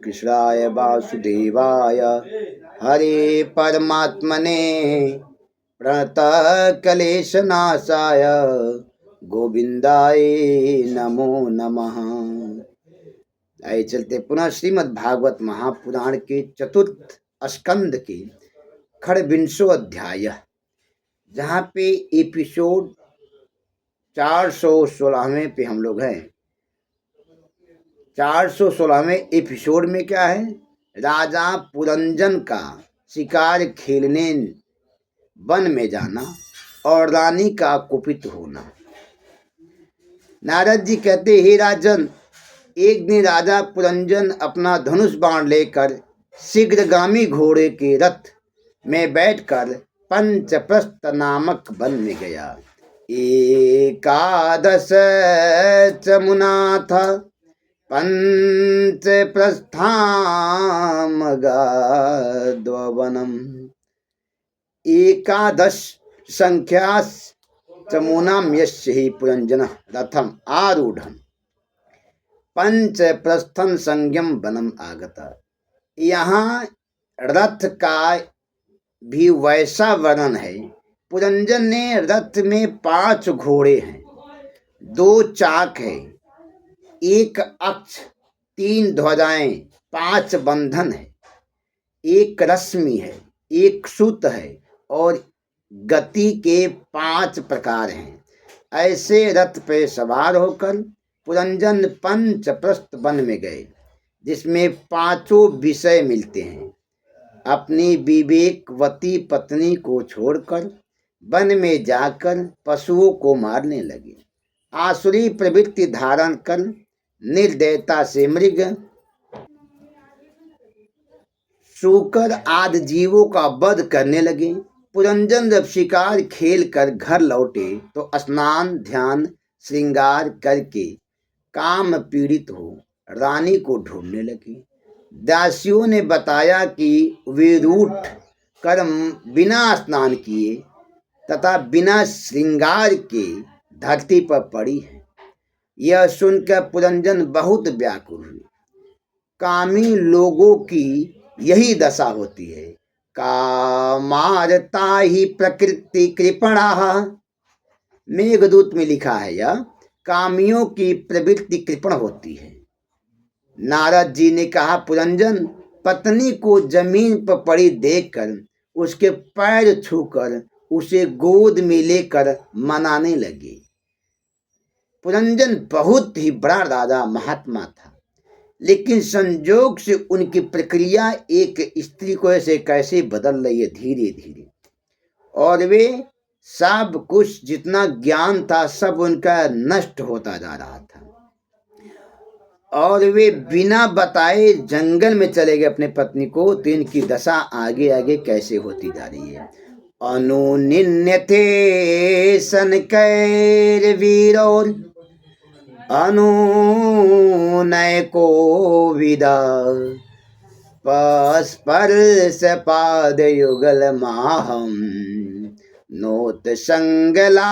कृष्णाय वासुदेवाय हरे परमात्मने प्रणतः क्लेशनाशाय गोविंदाय नमो नमः। आइए चलते पुनः श्रीमद् भागवत महापुराण के चतुर्थ स्कंद के खड़बिंशो अध्याय, जहाँ पे एपिसोड 416वें पे हम लोग हैं। 416वें एपिसोड में क्या है? राजा पुरंजन का शिकार खेलने वन में जाना और रानी का कुपित होना। नारद जी कहते, हे राजन, एक दिन राजा पुरंजन अपना धनुष बाण लेकर शीघ्रगामी घोड़े के रथ में बैठकर पंचप्रस्थ नामक वन में गया। एकादश चमुनाथ पंच प्रस्थामगाद्वनम। एकादश संख्या चमूनाम यस्य हि पुरंजन रथम आरूढ़ पंच प्रस्थन संयम वनम आगता। यहाँ रथ का भी वैसा वर्णन है। पुरंजन ने रथ में 5 घोड़े हैं, 2 चाक है, 1 अक्ष, 3 ध्वजाएं, 5 बंधन है, 1 रश्मि है, 1 सूत है और गति के 5 प्रकार हैं। ऐसे रथ पे सवार होकर पुरंजन पंचप्रस्थ वन में गए, जिसमें 5 विषय मिलते हैं। अपनी विवेकवती पत्नी को छोड़कर वन में जाकर पशुओं को मारने लगे। आसुरी प्रवृत्ति धारण कर निर्दयता से मृग, सूकर आदि जीवों का वध करने लगे। पुरंजन जब शिकार खेल कर घर लौटे तो स्नान ध्यान श्रृंगार करके काम पीड़ित हो रानी को ढूंढने लगे। दासियों ने बताया कि वे रूठ कर बिना स्नान किए तथा बिना श्रृंगार के धरती पर पड़ी है। यह सुनकर पुरंजन बहुत व्याकुल हुए। कामी लोगों की यही दशा होती है। कामारता ही प्रकृति कृपणा। मेघदूत में लिखा है, यह कामियों की प्रवृत्ति कृपण होती है। नारद जी ने कहा, पुरंजन, पत्नी को जमीन पर पड़ी देखकर उसके पैर छूकर उसे गोद में लेकर मनाने लगे। पुरंजन बहुत ही बड़ा राजा महात्मा था, लेकिन संजोग से उनकी प्रक्रिया एक स्त्री को ऐसे कैसे बदल रही है धीरे धीरे, और वे सब कुछ जितना ज्ञान था सब उनका नष्ट होता जा रहा था, और वे बिना बताए जंगल में चले गए अपने पत्नी को। तो इनकी दशा आगे आगे कैसे होती जा रही है। अनुनिन्यते सनकैर वीरोर अनुनय को विदा पस्पर्श पाद युगल माहम नोत संगलालिताम।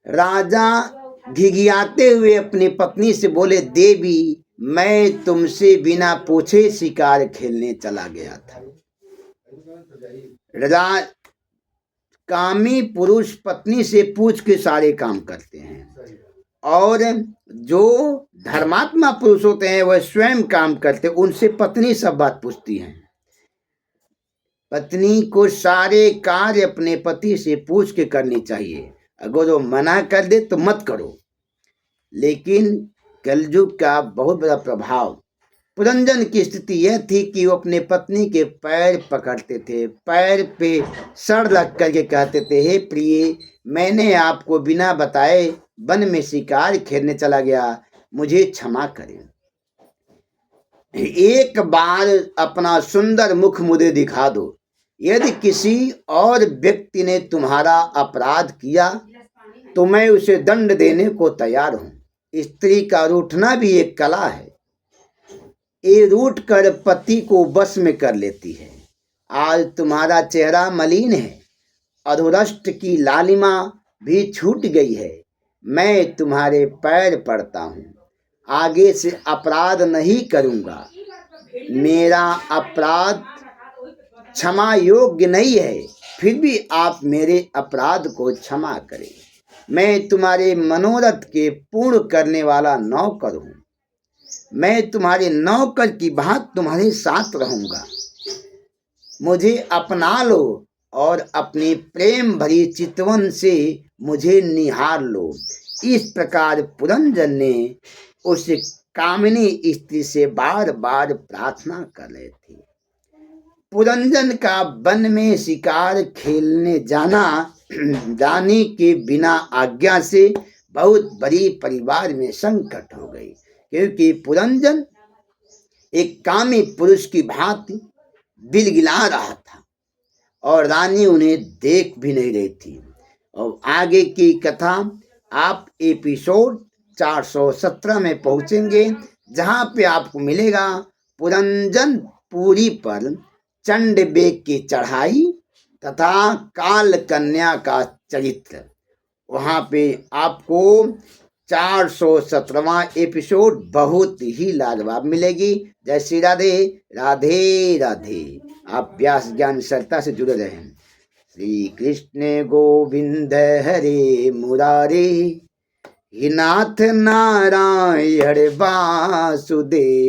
राजा घिघियाते हुए अपनी पत्नी से बोले, देवी, मैं तुमसे बिना पूछे शिकार खेलने चला गया था। कामी पुरुष पत्नी से पूछ के सारे काम करते हैं, और जो धर्मात्मा पुरुष होते हैं वह स्वयं काम करते हैं, उनसे पत्नी सब बात पूछती है। पत्नी को सारे कार्य अपने पति से पूछ के करनी चाहिए। अगर वो मना कर दे तो मत करो। लेकिन कलयुग का बहुत बड़ा प्रभाव, पुरंजन की स्थिति यह थी कि वो अपने पत्नी के पैर पकड़ते थे, पैर पे सर रख करके कहते थे, हे प्रिय, मैंने आपको बिना बताए वन में शिकार खेलने चला गया, मुझे क्षमा करें। एक बार अपना सुंदर मुख मुझे दिखा दो। यदि किसी और व्यक्ति ने तुम्हारा अपराध किया तो मैं उसे दंड देने को तैयार हूँ। स्त्री का रूठना भी एक कला है। ये रूठ कर पति को वश में कर लेती है। आज तुम्हारा चेहरा मलिन है, अधोरष्ट की लालिमा भी छूट गई है। मैं तुम्हारे पैर पड़ता हूँ, आगे से अपराध नहीं करूंगा। मेरा अपराध क्षमा योग्य नहीं है, फिर भी आप मेरे अपराध को क्षमा करें। मैं तुम्हारे मनोरथ के पूर्ण करने वाला नौकर हूँ। मैं तुम्हारे नौकर की भांति तुम्हारे साथ रहूंगा। मुझे अपना लो और अपनी प्रेम भरी चितवन से मुझे निहार लो। इस प्रकार पुरंजन ने उस कामिनी स्त्री से बार बार प्रार्थना कर रहे थे। पुरंजन का वन में शिकार खेलने जाना रानी के बिना आज्ञा से बहुत बड़ी परिवार में संकट हो गई, क्योंकि पुरंजन एक कामी पुरुष की भांति गिलगिला रहा था और रानी उन्हें देख भी नहीं रही थी। और आगे की कथा आप एपिसोड 417 में पहुंचेंगे, जहां पे आपको मिलेगा पुरंजन पुरी पर चंडबेग की चढ़ाई तथा काल कन्या का चरित्र। वहां पे आपको 417वां एपिसोड बहुत ही लाजवाब मिलेगी। जय श्री राधे, राधे राधे। आप व्यास ज्ञान सरिता से जुड़े रहें। श्री कृष्ण गोविंद हरे मुरारे, हे नाथ नारायण वासुदेव।